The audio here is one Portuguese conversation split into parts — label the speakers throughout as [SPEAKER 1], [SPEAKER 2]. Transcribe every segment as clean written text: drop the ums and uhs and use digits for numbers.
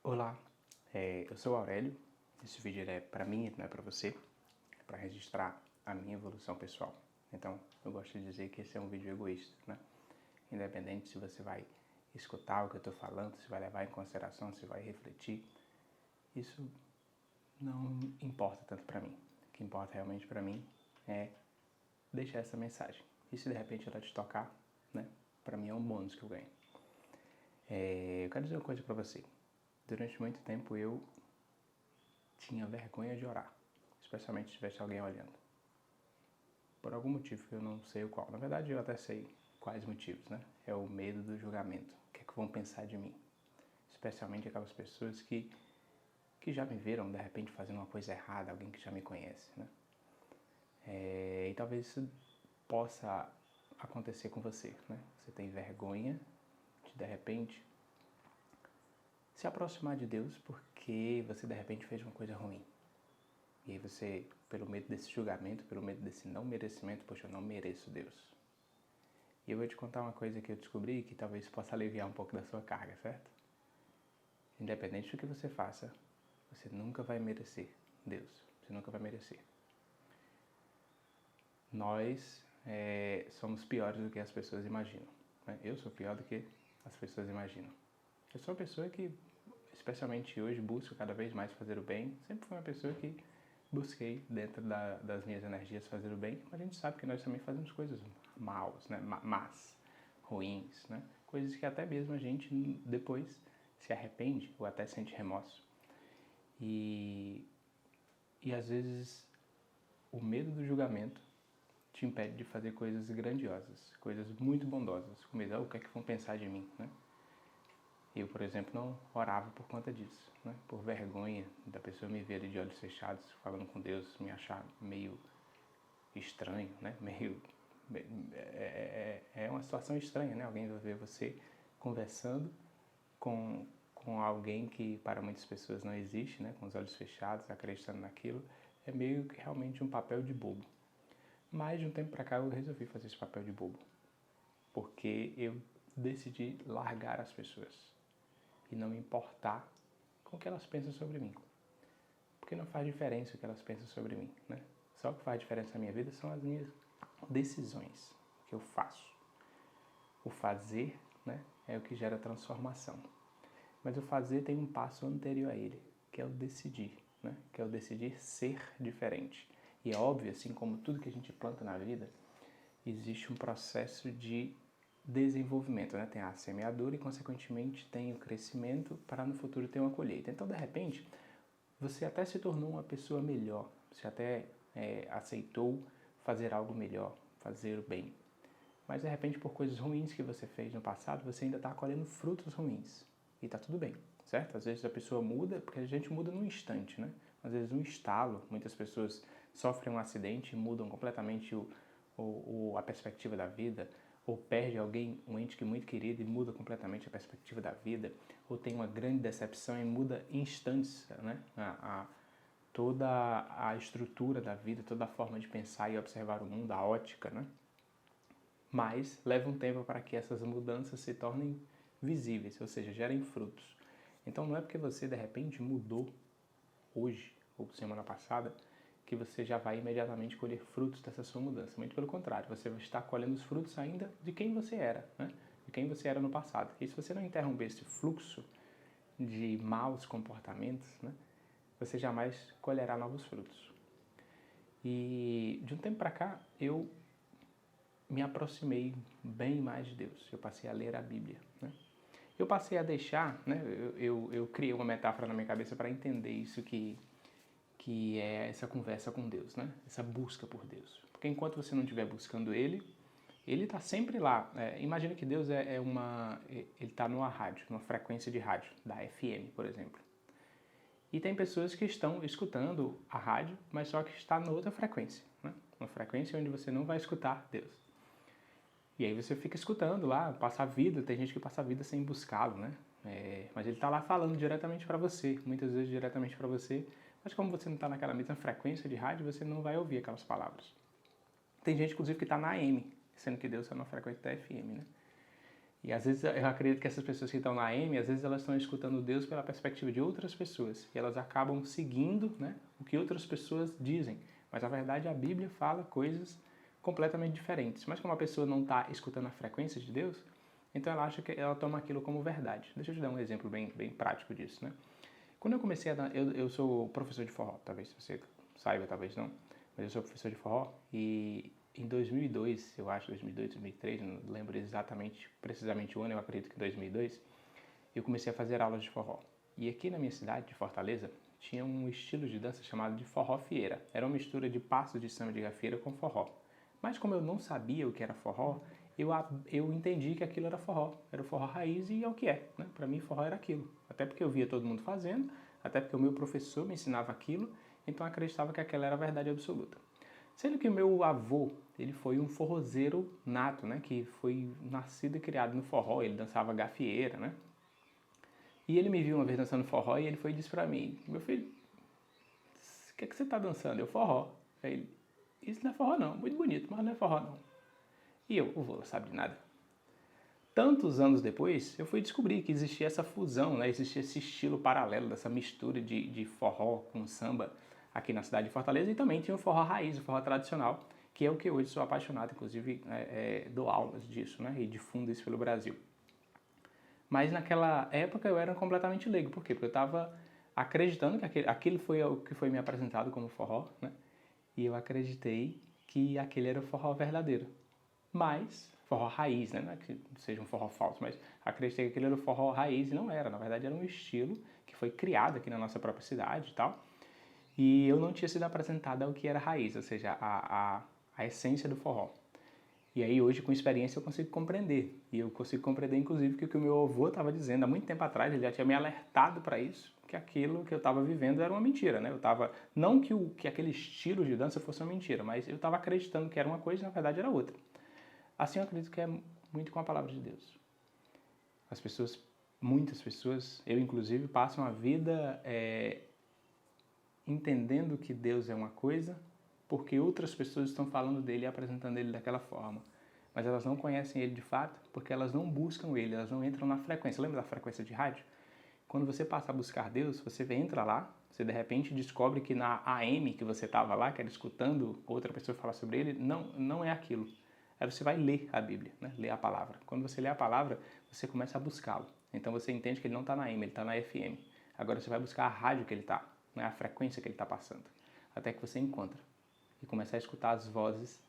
[SPEAKER 1] Olá, eu sou o Aurélio. Esse vídeo ele é para mim, ele não é para você. É para registrar a minha evolução pessoal. Então, eu gosto de dizer que esse é um vídeo egoísta, né? Independente se você vai escutar o que eu estou falando, se vai levar em consideração, se vai refletir, isso não importa tanto para mim. O que importa realmente para mim é deixar essa mensagem. E se de repente ela te tocar, né? Para mim é um bônus que eu ganho. Eu quero dizer uma coisa para você. Durante muito tempo eu tinha vergonha de orar, especialmente se tivesse alguém olhando. Por algum motivo que eu não sei o qual. Na verdade, eu até sei quais motivos, né? É o medo do julgamento. O que é que vão pensar de mim? Especialmente aquelas pessoas que já me viram, de repente, fazendo uma coisa errada, alguém que já me conhece, né? E talvez isso possa acontecer com você, né? Você tem vergonha de repente, se aproximar de Deus porque você, de repente, fez uma coisa ruim. E aí você, pelo medo desse julgamento, pelo medo desse não merecimento, poxa, eu não mereço Deus. E eu vou te contar uma coisa que eu descobri que talvez possa aliviar um pouco da sua carga, certo? Independente do que você faça, você nunca vai merecer Deus. Você nunca vai merecer. Nós somos piores do que as pessoas imaginam. Né? Eu sou pior do que as pessoas imaginam. Eu sou uma pessoa que, especialmente hoje, busco cada vez mais fazer o bem. Sempre fui uma pessoa que busquei, dentro das minhas energias, fazer o bem. Mas a gente sabe que nós também fazemos coisas maus, né? Más, ruins, né? Coisas que até mesmo a gente depois se arrepende ou até sente remorso. E às vezes o medo do julgamento te impede de fazer coisas grandiosas, coisas muito bondosas. Com medo, o que é que vão pensar de mim, né? Eu, por exemplo, não orava por conta disso, né? Por vergonha da pessoa me ver de olhos fechados, falando com Deus, me achar meio estranho, né? É uma situação estranha, né? Alguém vai ver você conversando com alguém que para muitas pessoas não existe, né? Com os olhos fechados, acreditando naquilo. É meio que realmente um papel de bobo. Mas de um tempo para cá eu resolvi fazer esse papel de bobo. Porque eu decidi largar as pessoas e não me importar com o que elas pensam sobre mim. Porque não faz diferença o que elas pensam sobre mim, né? Só o que faz diferença na minha vida são as minhas decisões que eu faço. O fazer, né, é o que gera transformação. Mas o fazer tem um passo anterior a ele, que é o decidir, né? Que é o decidir ser diferente. E é óbvio, assim como tudo que a gente planta na vida, existe um processo de desenvolvimento, né? Tem a semeadura e, consequentemente, tem o crescimento para no futuro ter uma colheita. Então, de repente, você até se tornou uma pessoa melhor, você até aceitou fazer algo melhor, fazer o bem. Mas, de repente, por coisas ruins que você fez no passado, você ainda está colhendo frutos ruins. E está tudo bem, certo? Às vezes a pessoa muda, porque a gente muda num instante, né? Às vezes um estalo, muitas pessoas sofrem um acidente e mudam completamente a perspectiva da vida, ou perde alguém, um ente que muito querido e muda completamente a perspectiva da vida, ou tem uma grande decepção e muda em instantes, né? Toda a estrutura da vida, toda a forma de pensar e observar o mundo, a ótica, né? Mas leva um tempo para que essas mudanças se tornem visíveis, ou seja, gerem frutos. Então não é porque você de repente mudou hoje ou semana passada que você já vai imediatamente colher frutos dessa sua mudança. Muito pelo contrário, você vai estar colhendo os frutos ainda de quem você era, né? De quem você era no passado. E se você não interromper esse fluxo de maus comportamentos, né, você jamais colherá novos frutos. E de um tempo para cá, eu me aproximei bem mais de Deus. Eu passei a ler a Bíblia, né? Eu passei a deixar, né? Eu criei uma metáfora na minha cabeça para entender isso que é essa conversa com Deus, né? Essa busca por Deus. Porque enquanto você não estiver buscando Ele está sempre lá. Imagina que Deus Ele está numa rádio, numa frequência de rádio, da FM, por exemplo. E tem pessoas que estão escutando a rádio, mas só que está noutra frequência, né? Uma frequência onde você não vai escutar Deus. E aí você fica escutando lá, passa a vida, tem gente que passa a vida sem buscá-lo, né? Mas ele está lá falando diretamente para você, muitas vezes diretamente para você, mas como você não está naquela mesma frequência de rádio, você não vai ouvir aquelas palavras. Tem gente, inclusive, que está na AM, sendo que Deus está na frequência da FM, né? E às vezes eu acredito que essas pessoas que estão na AM, às vezes elas estão escutando Deus pela perspectiva de outras pessoas. E elas acabam seguindo, né, o que outras pessoas dizem. Mas na verdade a Bíblia fala coisas completamente diferentes. Mas como a pessoa não está escutando a frequência de Deus, então ela acha que ela toma aquilo como verdade. Deixa eu te dar um exemplo bem prático disso, né? Quando eu comecei a dar... Eu sou professor de forró, talvez você saiba, talvez não. Mas eu sou professor de forró e em 2002, eu acho, 2002, 2003, não lembro exatamente, precisamente o ano, eu acredito que 2002, eu comecei a fazer aulas de forró. E aqui na minha cidade, de Fortaleza, tinha um estilo de dança chamado de forró-fieira. Era uma mistura de passos de samba de gafieira com forró. Mas como eu não sabia o que era forró, eu entendi que aquilo era o forró raiz e é o que é, né? Para mim, forró era aquilo. Até porque eu via todo mundo fazendo, até porque o meu professor me ensinava aquilo, então eu acreditava que aquela era a verdade absoluta. Sendo que o meu avô, ele foi um forrozeiro nato, né? Que foi nascido e criado no forró, ele dançava gafieira, né? E ele me viu uma vez dançando forró e ele foi e disse pra mim, meu filho, o que é que você tá dançando? Eu, forró. Aí ele, isso não é forró não, muito bonito, mas não é forró não. E eu, o vô não sabe de nada. Tantos anos depois, eu fui descobrir que existia essa fusão, né? Existia esse estilo paralelo, dessa mistura de forró com samba aqui na cidade de Fortaleza, e também tinha o forró raiz, o forró tradicional, que é o que hoje sou apaixonado, inclusive dou aulas disso, né? E difundo isso pelo Brasil. Mas naquela época eu era completamente leigo. Por quê? Porque eu estava acreditando que aquilo foi o que foi me apresentado como forró, né? E eu acreditei que aquele era o forró verdadeiro. Mas, forró raiz, né? Não é que seja um forró falso, mas acreditei que aquele era o forró raiz e não era. Na verdade, era um estilo que foi criado aqui na nossa própria cidade e tal. E eu não tinha sido apresentado ao que era raiz, ou seja, a essência do forró. E aí hoje, com experiência, eu consigo compreender. E eu consigo compreender, inclusive, que o que o meu avô estava dizendo há muito tempo atrás, ele já tinha me alertado para isso, que aquilo que eu estava vivendo era uma mentira, né? Eu estava, não que aquele estilo de dança fosse uma mentira, mas eu estava acreditando que era uma coisa e na verdade era outra. Assim eu acredito que é muito com a palavra de Deus. As pessoas, muitas pessoas, eu inclusive, passam a vida entendendo que Deus é uma coisa, porque outras pessoas estão falando dele e apresentando ele daquela forma. Mas elas não conhecem ele de fato, porque elas não buscam ele, elas não entram na frequência. Lembra da frequência de rádio? Quando você passa a buscar Deus, você entra lá, você de repente descobre que na AM que você estava lá, que era escutando outra pessoa falar sobre ele, não é aquilo. Aí você vai ler a Bíblia, né? Ler a palavra. Quando você lê a palavra, você começa a buscá-lo. Então você entende que ele não está na AM, ele está na FM. Agora você vai buscar a rádio que ele está, né? A frequência que ele está passando. Até que você encontra e começa a escutar as vozes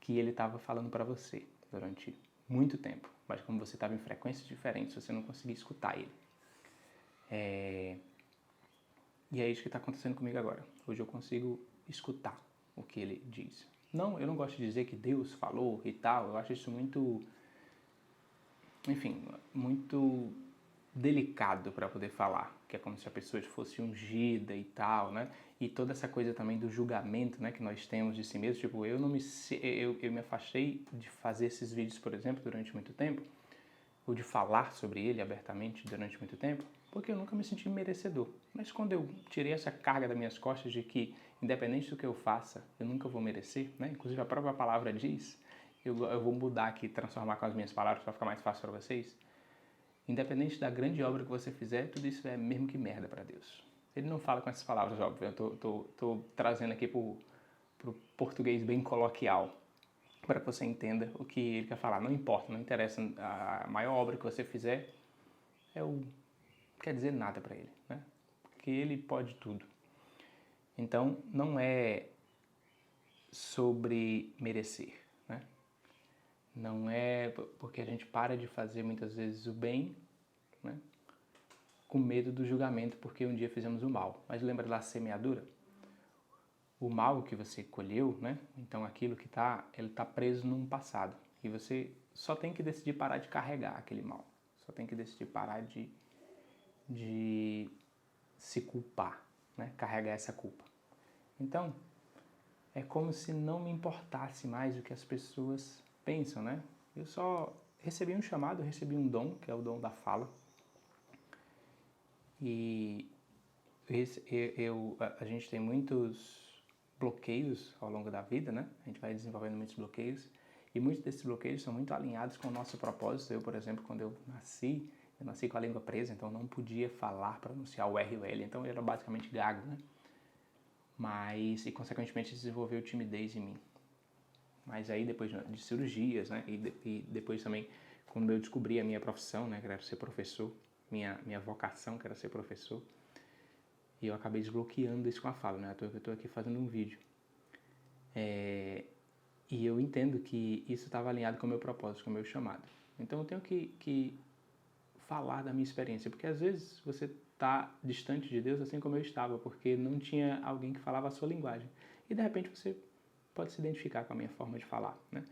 [SPEAKER 1] que ele estava falando para você durante muito tempo. Mas como você estava em frequências diferentes, você não conseguia escutar ele. E é isso que está acontecendo comigo agora. Hoje eu consigo escutar o que ele diz. Não, eu não gosto de dizer que Deus falou e tal. Eu acho isso muito, enfim, muito delicado para poder falar, que é como se a pessoa fosse ungida e tal, né? E toda essa coisa também do julgamento, né, que nós temos de si mesmo. Tipo, eu me afastei de fazer esses vídeos, por exemplo, durante muito tempo, ou de falar sobre ele abertamente durante muito tempo, porque eu nunca me senti merecedor. Mas quando eu tirei essa carga das minhas costas de que, independente do que eu faça, eu nunca vou merecer, né? Inclusive a própria palavra diz, eu vou mudar aqui, transformar com as minhas palavras para ficar mais fácil para vocês. Independente da grande obra que você fizer, tudo isso é mesmo que merda para Deus. Ele não fala com essas palavras, óbvio. Eu tô trazendo aqui pro português bem coloquial, para que você entenda o que ele quer falar. Não importa, não interessa. A maior obra que você fizer quer dizer nada para ele, né? Porque ele pode tudo. Então, não é sobre merecer, né? Não é porque a gente para de fazer muitas vezes o bem, né? Com medo do julgamento porque um dia fizemos o mal. Mas lembra da semeadura? O mal que você colheu, né? Então aquilo que ele está preso num passado. E você só tem que decidir parar de carregar aquele mal. Só tem que decidir parar de se culpar, né? Carregar essa culpa. Então, é como se não me importasse mais o que as pessoas pensam, né? Eu só recebi um chamado, recebi um dom, que é o dom da fala. E a gente tem muitos bloqueios ao longo da vida, né? A gente vai desenvolvendo muitos bloqueios. E muitos desses bloqueios são muito alinhados com o nosso propósito. Eu, por exemplo, quando eu nasci com a língua presa, então eu não podia falar, pronunciar o R e o L, então eu era basicamente gago, né? E consequentemente desenvolveu timidez em mim. Mas aí depois de cirurgias, né? E depois também, quando eu descobri a minha profissão, né? Que era ser professor, minha vocação, que era ser professor, e eu acabei desbloqueando isso com a fala, né? Eu estou aqui fazendo um vídeo. E eu entendo que isso estava alinhado com o meu propósito, com o meu chamado. Então eu tenho que falar da minha experiência, porque às vezes você está distante de Deus assim como eu estava, porque não tinha alguém que falava a sua linguagem. E de repente você pode se identificar com a minha forma de falar, né?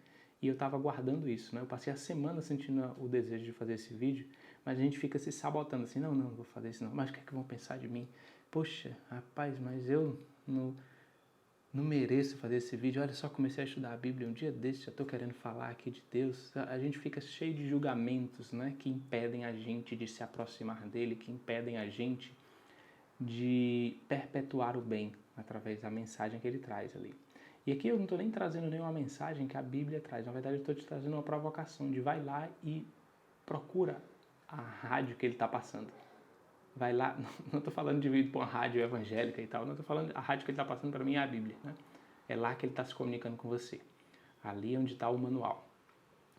[SPEAKER 1] E eu estava guardando isso, né? Eu passei a semana sentindo o desejo de fazer esse vídeo, mas a gente fica se sabotando assim, não vou fazer isso não, mas o que é que vão pensar de mim? Poxa, rapaz, mas eu não mereço fazer esse vídeo, olha só, comecei a estudar a Bíblia um dia desse, já estou querendo falar aqui de Deus. A gente fica cheio de julgamentos, né, que impedem a gente de se aproximar dele, que impedem a gente de perpetuar o bem através da mensagem que ele traz ali. E aqui eu não estou nem trazendo nenhuma mensagem que a Bíblia traz, na verdade eu estou te trazendo uma provocação de vai lá e procura a rádio que ele está passando. Vai lá, não estou falando de vir para uma rádio evangélica e tal, não estou falando, a rádio que ele está passando para mim é a Bíblia, né? É lá que ele está se comunicando com você. Ali é onde está o manual.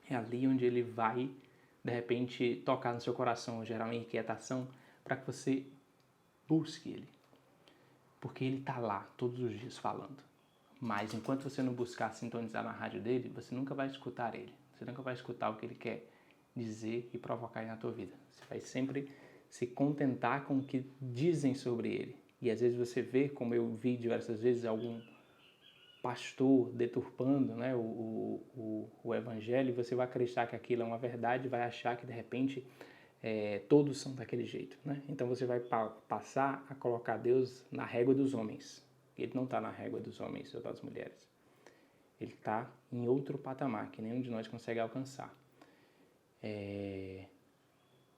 [SPEAKER 1] É ali onde ele vai, de repente, tocar no seu coração, gerar uma inquietação, para que você busque ele. Porque ele está lá, todos os dias, falando. Mas enquanto você não buscar sintonizar na rádio dele, você nunca vai escutar ele. Você nunca vai escutar o que ele quer dizer e provocar na tua vida. Você vai sempre se contentar com o que dizem sobre ele. E às vezes você vê, como eu vi diversas vezes, algum pastor deturpando, né, o evangelho, e você vai acreditar que aquilo é uma verdade, vai achar que de repente todos são daquele jeito, né? Então você vai passar a colocar Deus na régua dos homens. Ele não está na régua dos homens ou das mulheres. Ele está em outro patamar, que nenhum de nós consegue alcançar.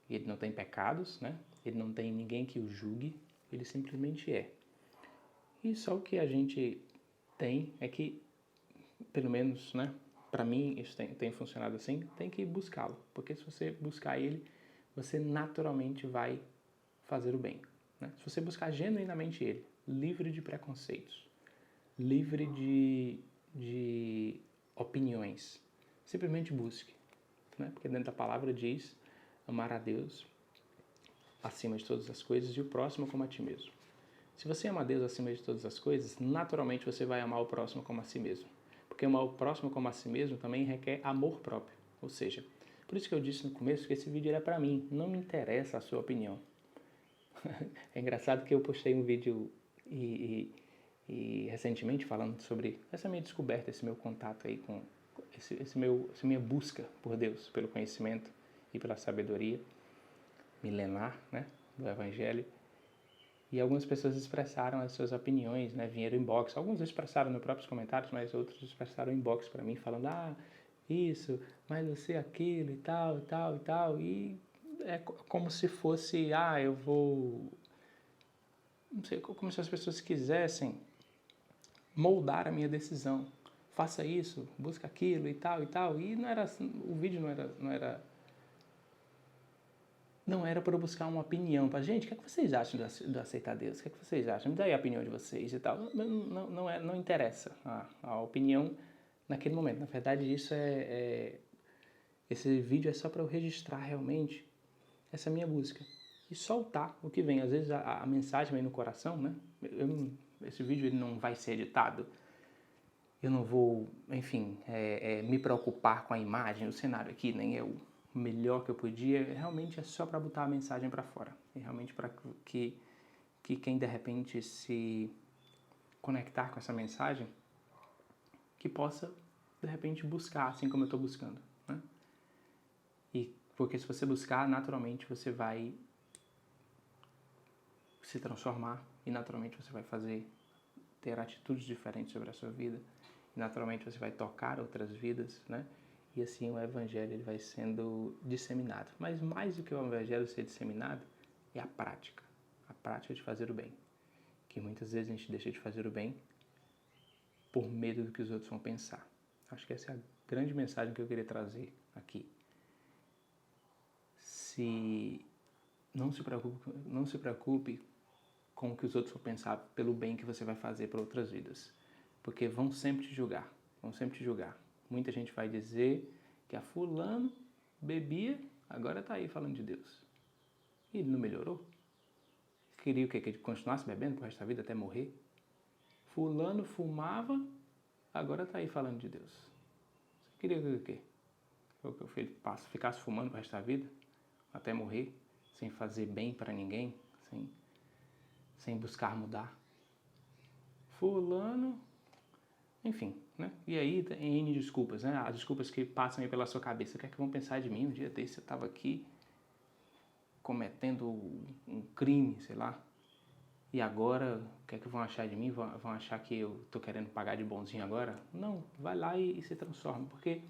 [SPEAKER 1] Ele não tem pecados, né? Ele não tem ninguém que o julgue, ele simplesmente é. E só o que a gente tem é que, pelo menos, né, para mim isso tem funcionado assim, tem que buscá-lo, porque se você buscar ele, você naturalmente vai fazer o bem, né? Se você buscar genuinamente ele, livre de preconceitos, livre de opiniões, simplesmente busque, né? Porque dentro da palavra diz amar a Deus acima de todas as coisas e o próximo como a ti mesmo. Se você ama a Deus acima de todas as coisas, naturalmente você vai amar o próximo como a si mesmo. Porque amar o próximo como a si mesmo também requer amor próprio. Ou seja, por isso que eu disse no começo que esse vídeo era para mim, não me interessa a sua opinião. É engraçado que eu postei um vídeo recentemente falando sobre essa minha descoberta, esse meu contato aí com essa minha busca por Deus, pelo conhecimento e pela sabedoria milenar, né, do Evangelho. E algumas pessoas expressaram as suas opiniões, né, vieram inbox. Alguns expressaram nos próprios comentários, mas outros expressaram inbox para mim, falando, isso, mas você aquilo e tal, e tal, e tal. E é como se fosse, eu vou... Não sei, como se as pessoas quisessem moldar a minha decisão. Faça isso, busca aquilo e tal, e tal. E não era assim, o vídeo não era para eu buscar uma opinião. Para gente, o que é que vocês acham do aceitar Deus? O que é que vocês acham? Me dá aí a opinião de vocês e tal. Não interessa a opinião naquele momento. Na verdade, esse vídeo é só para eu registrar realmente essa minha busca e soltar o que vem. Às vezes a mensagem vem no coração, né? Esse vídeo ele não vai ser editado. Eu não vou, enfim, me preocupar com a imagem, o cenário aqui, nem eu. O melhor que eu podia, realmente é só para botar a mensagem para fora. E realmente para que quem de repente se conectar com essa mensagem, que possa de repente buscar, assim como eu estou buscando, né? E porque se você buscar, naturalmente você vai se transformar e naturalmente você vai ter atitudes diferentes sobre a sua vida. E naturalmente você vai tocar outras vidas, né? E assim o Evangelho ele vai sendo disseminado. Mas mais do que o Evangelho ser disseminado, é a prática de fazer o bem. Que muitas vezes a gente deixa de fazer o bem por medo do que os outros vão pensar. Acho que essa é a grande mensagem que eu queria trazer aqui. Não se preocupe com o que os outros vão pensar pelo bem que você vai fazer para outras vidas. Porque vão sempre te julgar. Muita gente vai dizer que a fulano bebia, agora está aí falando de Deus. E ele não melhorou? Queria o quê? Que ele continuasse bebendo pro resto da vida até morrer? Fulano fumava, agora está aí falando de Deus. Você queria o quê? Que o filho ficasse fumando pro resto da vida? Até morrer? Sem fazer bem para ninguém? Sem buscar mudar? Fulano... Enfim, né? E aí tem N desculpas, né? As desculpas que passam aí pela sua cabeça. O que é que vão pensar de mim? Um dia desse eu estava aqui cometendo um crime, sei lá. E agora, o que é que vão achar de mim? Vão achar que eu estou querendo pagar de bonzinho agora? Não, vai lá e se transforma. Porque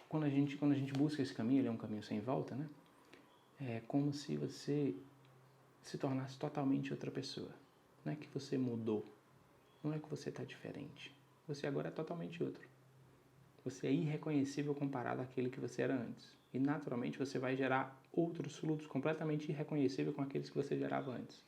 [SPEAKER 1] quando a gente busca esse caminho, ele é um caminho sem volta, né? É como se você se tornasse totalmente outra pessoa. Não é que você mudou. Não é que você está diferente. Você agora é totalmente outro. Você é irreconhecível comparado àquele que você era antes. E naturalmente você vai gerar outros frutos completamente irreconhecíveis com aqueles que você gerava antes.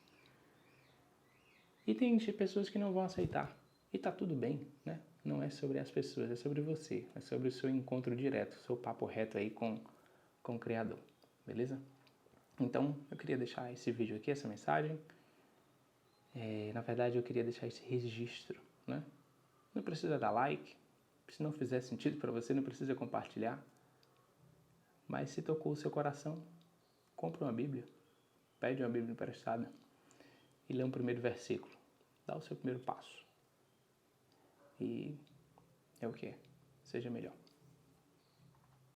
[SPEAKER 1] E tem pessoas que não vão aceitar. E tá tudo bem, né? Não é sobre as pessoas, é sobre você. É sobre o seu encontro direto, o seu papo reto aí com o Criador. Beleza? Então, eu queria deixar esse vídeo aqui, essa mensagem. Na verdade, eu queria deixar esse registro, né? Não precisa dar like. Se não fizer sentido para você, não precisa compartilhar. Mas se tocou o seu coração, compra uma Bíblia. Pede uma Bíblia emprestada e lê um primeiro versículo. Dá o seu primeiro passo. E é o que é. Seja melhor.